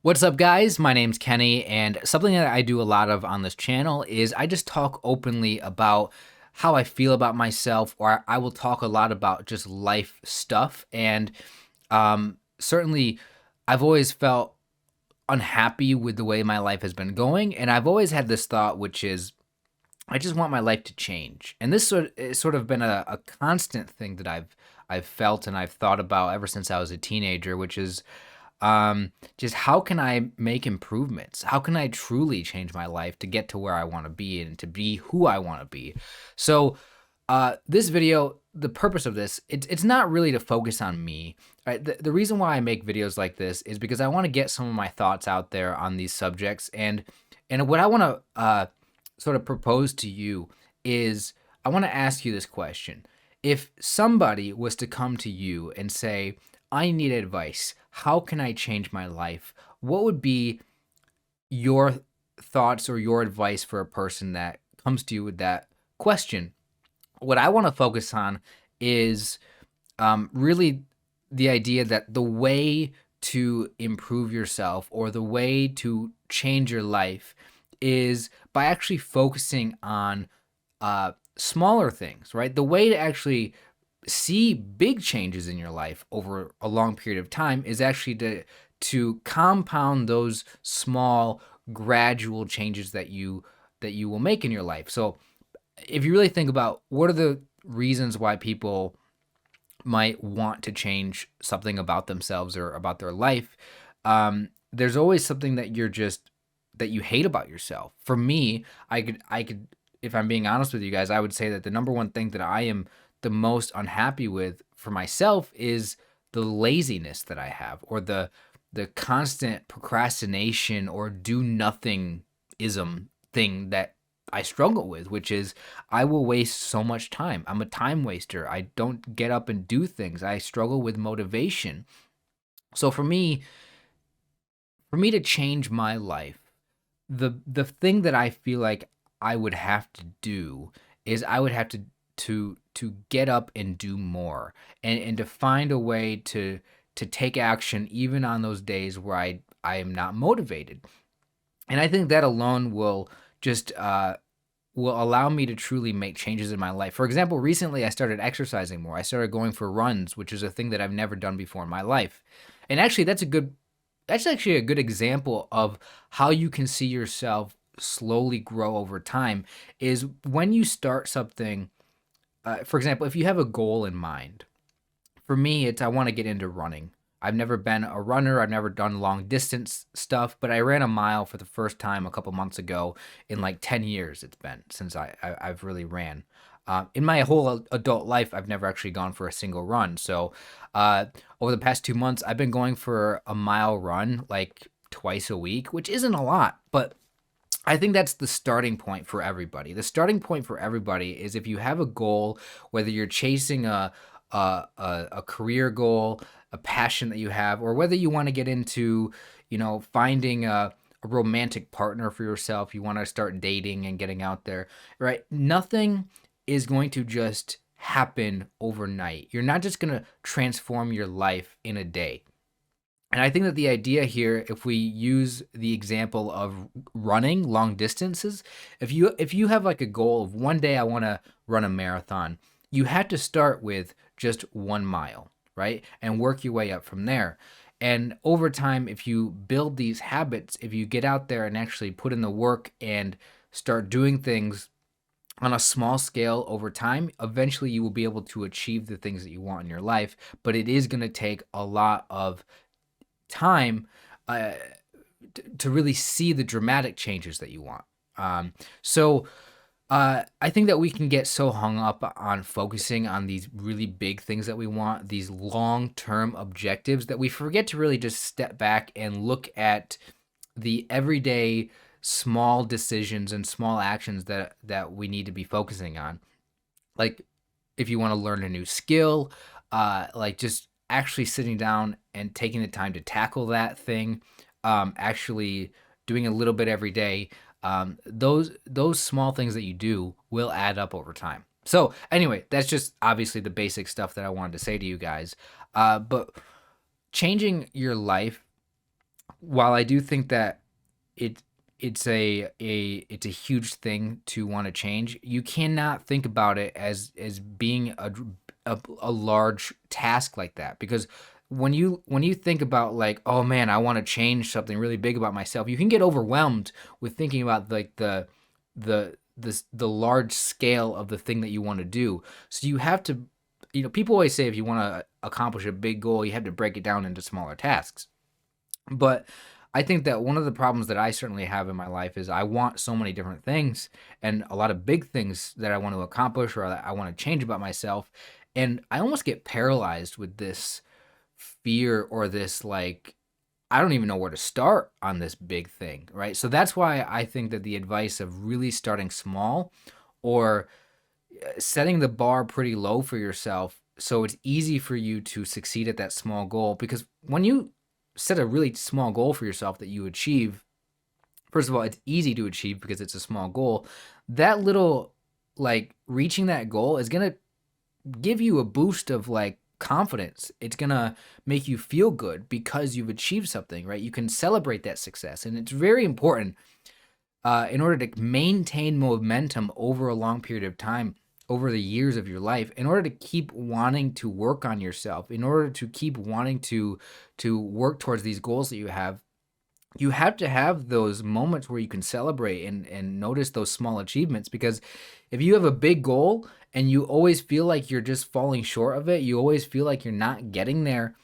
What's up, guys? My name's Kenny, and something that I do a lot of on this channel is I just talk openly about how I feel about myself, or I will talk a lot about just life stuff. And certainly, I've always felt unhappy with the way my life has been going, and I've always had this thought, which is I just want my life to change. And this sort of been a constant thing that I've felt and I've thought about ever since I was a teenager, which is just how can I make improvements? How can I truly change my life to get to where I want to be and to be who I want to be? So, this video, the purpose of this, it's not really to focus on me. Right? The reason why I make videos like this is because I want to get some of my thoughts out there on these subjects, and what I want to sort of propose to you is I want to ask you this question. If somebody was to come to you and say, I need advice, how can I change my life? What would be your thoughts or your advice for a person that comes to you with that question? What I want to focus on is really the idea that the way to improve yourself or the way to change your life is by actually focusing on smaller things, right? The way to actually see big changes in your life over a long period of time is actually to compound those small gradual changes that you will make in your life. So if you really think about what are the reasons why people might want to change something about themselves or about their life, there's always something that that you hate about yourself. For me, I could, if I'm being honest with you guys, I would say that the number one thing that I am the most unhappy with for myself is the laziness that I have, or the constant procrastination or do nothing ism thing that I struggle with, which is I will waste so much time. I'm a time waster. I don't get up and do things. I struggle with motivation. So for me to change my life, the thing that I feel like I would have to do is I would have to get up and do more, and to find a way to take action even on those days where I am not motivated. And I think that alone just will allow me to truly make changes in my life. For example, recently I started exercising more. I started going for runs, which is a thing that I've never done before in my life. And actually that's actually a good example of how you can see yourself slowly grow over time is when you start something. For example, if you have a goal in mind, for me, it's I want to get into running. I've never been a runner. I've never done long distance stuff, but I ran a mile for the first time a couple months ago in like 10 years. It's been since I've really ran. In my whole adult life, I've never actually gone for a single run. So uh, over the past 2 months, I've been going for a mile run like twice a week, which isn't a lot, but I think that's the starting point for everybody. The starting point for everybody is if you have a goal, whether you're chasing a career goal, a passion that you have, or whether you want to get into, finding a romantic partner for yourself, you want to start dating and getting out there, right? Nothing is going to just happen overnight. You're not just going to transform your life in a day. And I think that the idea here, if we use the example of running long distances, if you have like a goal of one day I want to run a marathon, you have to start with just 1 mile, right? And work your way up from there. And over time, if you build these habits, if you get out there and actually put in the work and start doing things on a small scale over time, eventually you will be able to achieve the things that you want in your life. But it is going to take a lot of time uh, to really see the dramatic changes that you want. So I think that we can get so hung up on focusing on these really big things that we want, these long term objectives, that we forget to really just step back and look at the everyday small decisions and small actions that we need to be focusing on. Like if you want to learn a new skill, like just actually sitting down and taking the time to tackle that thing, actually doing a little bit every day. Those small things that you do will add up over time. So anyway, that's just obviously the basic stuff that I wanted to say to you guys. But changing your life while I do think that it it's a huge thing to want to change, you cannot think about it as being a large task like that, because when you think about like, oh man, I want to change something really big about myself, you can get overwhelmed with thinking about like the large scale of the thing that you want to do. So you have to, people always say if you want to accomplish a big goal, you have to break it down into smaller tasks. But I think that one of the problems that I certainly have in my life is I want so many different things and a lot of big things that I want to accomplish or that I want to change about myself. And I almost get paralyzed with this fear or this like, I don't even know where to start on this big thing, right? So that's why I think that the advice of really starting small or setting the bar pretty low for yourself so it's easy for you to succeed at that small goal, because when you set a really small goal for yourself that you achieve, first of all, it's easy to achieve because it's a small goal. That little, like, reaching that goal is going to give you a boost of like confidence. It's going to make you feel good because you've achieved something, right? You can celebrate that success. And it's very important in order to maintain momentum over a long period of time, over the years of your life, in order to keep wanting to work on yourself, in order to keep wanting to work towards these goals that you have to have those moments where you can celebrate and notice those small achievements. Because if you have a big goal and you always feel like you're just falling short of it, you always feel like you're not getting there,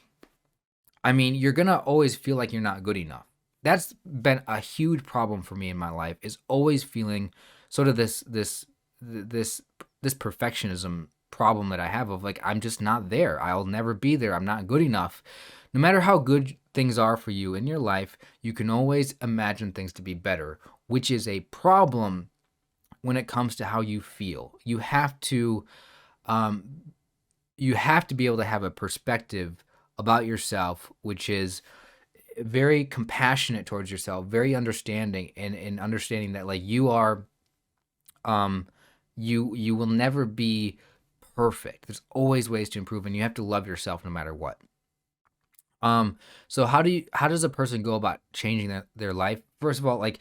I mean, you're gonna always feel like you're not good enough. That's been a huge problem for me in my life, is always feeling sort of this this perfectionism problem that I have of like, I'm just not there. I'll never be there. I'm not good enough. No matter how good things are for you in your life, you can always imagine things to be better, which is a problem when it comes to how you feel. Um, you have to be able to have a perspective about yourself, which is very compassionate towards yourself, very understanding, and understanding that like you are, um, you will never be perfect. There's always ways to improve, and you have to love yourself no matter what. Um, so how does a person go about changing their life? First of all, like,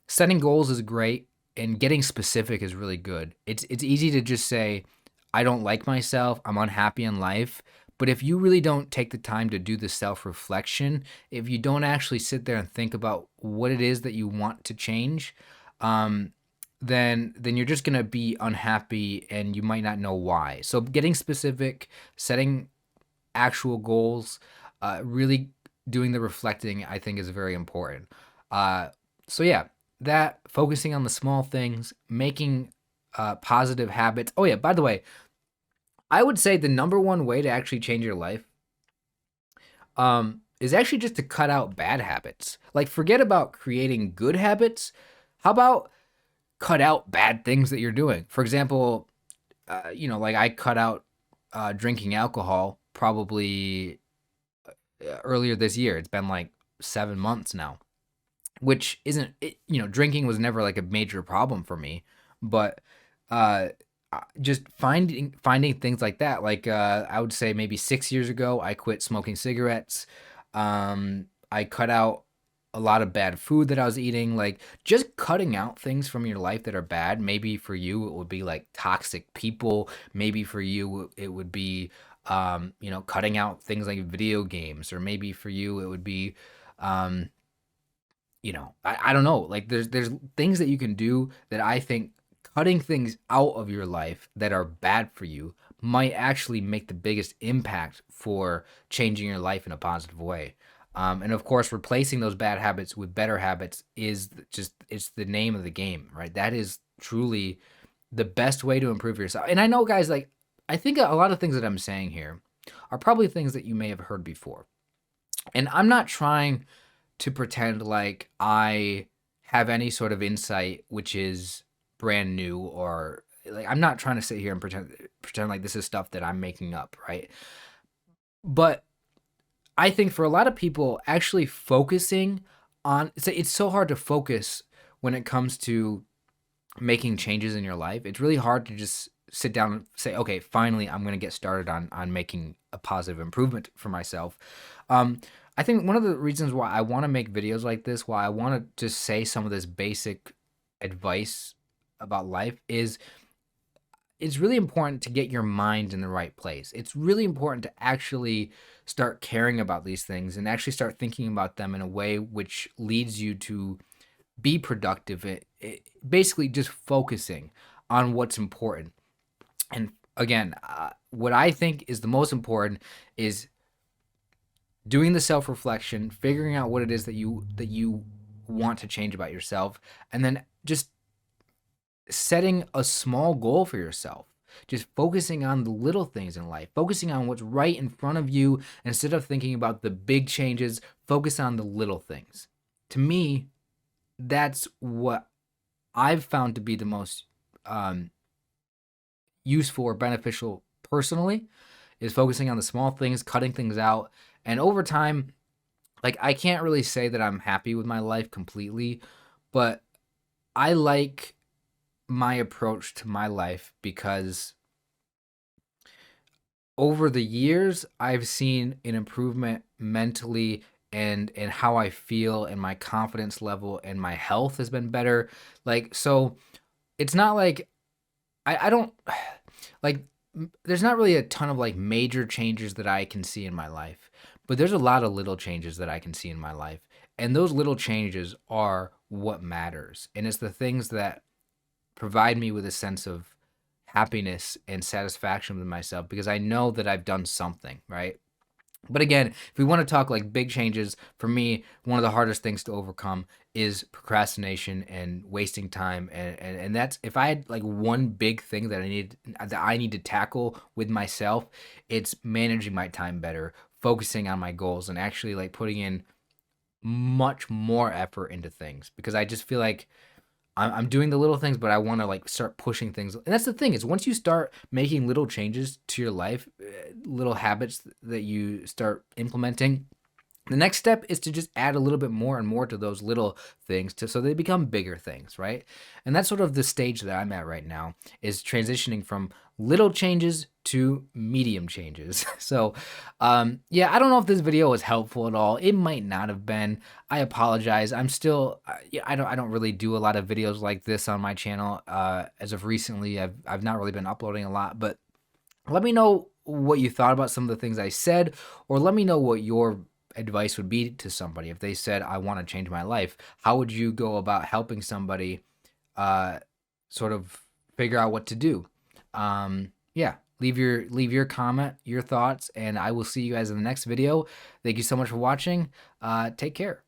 setting goals is great and getting specific is really good. It's easy to just say, I don't like myself, I'm unhappy in life. But if you really don't take the time to do the self-reflection, if you don't actually sit there and think about what it is that you want to change, um, then you're just gonna be unhappy and you might not know why. So getting specific, setting actual goals, really doing the reflecting, I think is very important. Uh, so yeah, that focusing on the small things, making positive habits. Oh yeah, by the way, I would say the number one way to actually change your life is actually just to cut out bad habits. Like, forget about creating good habits. How about cut out bad things that you're doing? For example, like I cut out drinking alcohol probably earlier this year. It's been like 7 months now, which isn't, drinking was never like a major problem for me, but uh, just finding things like that. Like I would say maybe 6 years ago, I quit smoking cigarettes. I cut out a lot of bad food that I was eating. Like, just cutting out things from your life that are bad. Maybe for you it would be like toxic people. Maybe for you it would be cutting out things like video games, or maybe for you it would be um I don't know. Like, there's things that you can do that I think cutting things out of your life that are bad for you might actually make the biggest impact for changing your life in a positive way. And of course, replacing those bad habits with better habits is just, it's the name of the game, right? That is truly the best way to improve yourself. And I know, guys, like, I think a lot of things that I'm saying here are probably things that you may have heard before. And I'm not trying to pretend like I have any sort of insight which is brand new, or like, I'm not trying to sit here and pretend like this is stuff that I'm making up, right? But I think for a lot of people, actually focusing on, it's so hard to focus when it comes to making changes in your life. It's really hard to just sit down and say, okay, finally I'm going to get started on making a positive improvement for myself. um I think one of the reasons why I want to make videos like this, why I want to just say some of this basic advice about life is it's really important to get your mind in the right place. It's really important to actually start caring about these things and actually start thinking about them in a way which leads you to be productive. Basically, just focusing on what's important. And again, what I think is the most important is doing the self-reflection, figuring out what it is that you want to change about yourself, and then just setting a small goal for yourself. Just focusing on the little things in life, focusing on what's right in front of you instead of thinking about the big changes, focus on the little things. To me, that's what I've found to be the most um, useful or beneficial personally, is focusing on the small things, cutting things out. And over time, like I can't really say that I'm happy with my life completely, but I like my approach to my life because over the years I've seen an improvement mentally and how I feel and my confidence level and my health has been better. Like so it's not like I don't like there's not really a ton of like major changes that I can see in my life, but there's a lot of little changes that I can see in my life. And those little changes are what matters. And it's the things that provide me with a sense of happiness and satisfaction with myself because I know that I've done something, right? But again, if we want to talk like big changes, for me, one of the hardest things to overcome is procrastination and wasting time. And that's if I had like one big thing that I need to tackle with myself, it's managing my time better, focusing on my goals, and actually like putting in much more effort into things because I just feel like I'm doing the little things, but I want to like start pushing things. And that's the thing is once you start making little changes to your life, little habits that you start implementing, the next step is to just add a little bit more and more to those little things so they become bigger things, right? And that's sort of the stage that I'm at right now is transitioning from little changes to medium changes. So, yeah, I don't know if this video was helpful at all. It might not have been. I apologize. I'm still, yeah, I don't really do a lot of videos like this on my channel. As of recently, I've not really been uploading a lot, but let me know what you thought about some of the things I said, or let me know what your advice would be to somebody if they said, I want to change my life. How would you go about helping somebody uh, sort of figure out what to do? Yeah, leave your comment, your thoughts, and I will see you guys in the next video. Thank you so much for watching. Take care.